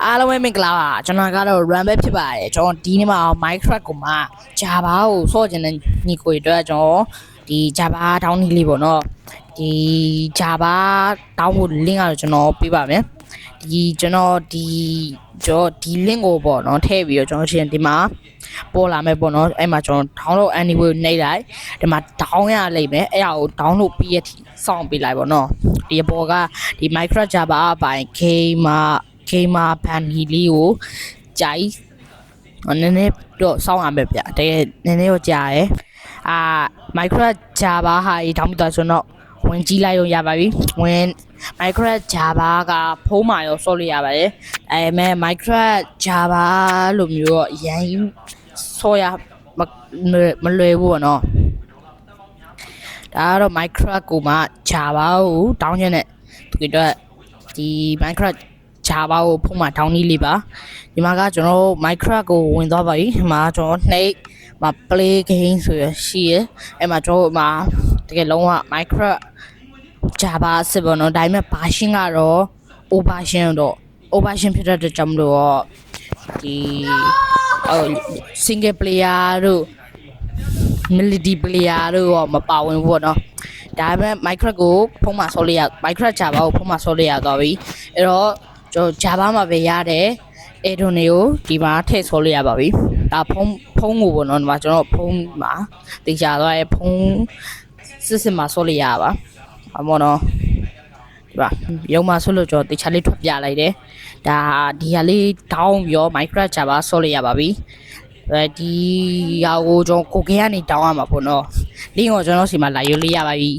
အားလုံးပဲမင်္ဂလာပါကျွန်တော်ကတော့ run ပဲဖြစ်ပါတယ်ကျွန်တော်ဒီနေ့မှာ Minecraft ကိုမှ Java ကိုဆော့ကျင်တဲ့ညီကိုတွေအတွက်ကျွန်တော်ဒီ Java တောင်းနေလေးပေါ့နော်ဒီ Java တောင်းဖို့ link ကတော့ကျွန်တော်ပေးပါမယ်ကျွန်တော်ဒီ link ကိုပေါ့နော်ထည့်ပြီးတော့ကျွန်တော်ချင်းဒီမှာပေါ်လာမယ်ပေါ့နော်အဲ့မှာကျွန်တော် download anyway နှိပ်လိုက်ဒီမှာ down ရလိမ့်မယ်အဲ့ဒါကို download ပြီးရထိစောင့်ပေးလိုက်ပေါ့နော်ဒီအပေါ်ကဒီ Minecraft Java အပိုင်း gamer bunny လေးကိုကြိုက်နည်းနည်းတော့စောင့်ရမယ်ဗျတကယ်နည်းနည်းတော့ကြာရယ်Minecraft Java ဟာတောင်းပြီးတော့ဆိုတော့ဝင်ကြည့်လိုက်ရပါပြီဝင် Minecraft Java ကဖုန်းမှာရောဆော့လို့ရပါတယ်မဲ့ Minecraft Java လို့မျိုးတော့ရန်ဆော့ရမလွယ်ဘူးပေါ့နော်ဒါကတော့ Minecraft ကိုမှ Java ကိုတောင်းချင်တဲ့သူတွေအတွက်ဒီ Minecraft Java ကိုဖုန်းမှာတောင်းနေလေးပါဒီမှာကကျွန်တော် Minecraft ကိုဝင်သွားပါပြီဒီမှာကျွန်တော်နှိပ်မှာ play game ဆိုရရှိရအဲ့မှာကျွန်တော်မှာတကယ်လုံးဝ Minecraft Java စစ်ပေါ့နော်ဒါပေမဲ့ version ကတော့ overversion ဖြစ်တဲ့ကြောင့်မလို့ဒီ single player တို့ multi player တို့မပါဝင်ဘူးပေါ့နော်ဒါပေမဲ့ Minecraft ကိုဖုန်းမှာဆော့လို့ရ Minecraft Java ကိုဖုန်းမှာဆော့လို့ရသွားပြီအဲ့တော့ကျွန်တော် Java မှာပဲရတယ်အဲ့ဒိုနေကိုဒီမှာထည့်ဆော်လို့ရပါပြီဒါဖုန်းကိုပေါ့နော်ဒီမှာကျွန်တော်ဖုန်းမှာတင်ချသွားရဲ့ဖုန်းစစ်မှာဆော်လို့ရပါအမောနော်ဒီပါရုံမှာဆော်လို့ကျွန်တော်တင်ချလေးထွက်ပြလိုက်တယ်ဒါဒီဟာလေးတောင်းပြီးတော့ Minecraft Java ဆော်လို့ရပါပြီဒီဟာကိုကျွန်တော်ကိုကင်းကနေတောင်းရမှာပေါ့နော်လင်းကိုကျွန်တော်စီမှာလာရွေးလေးရပါပြီ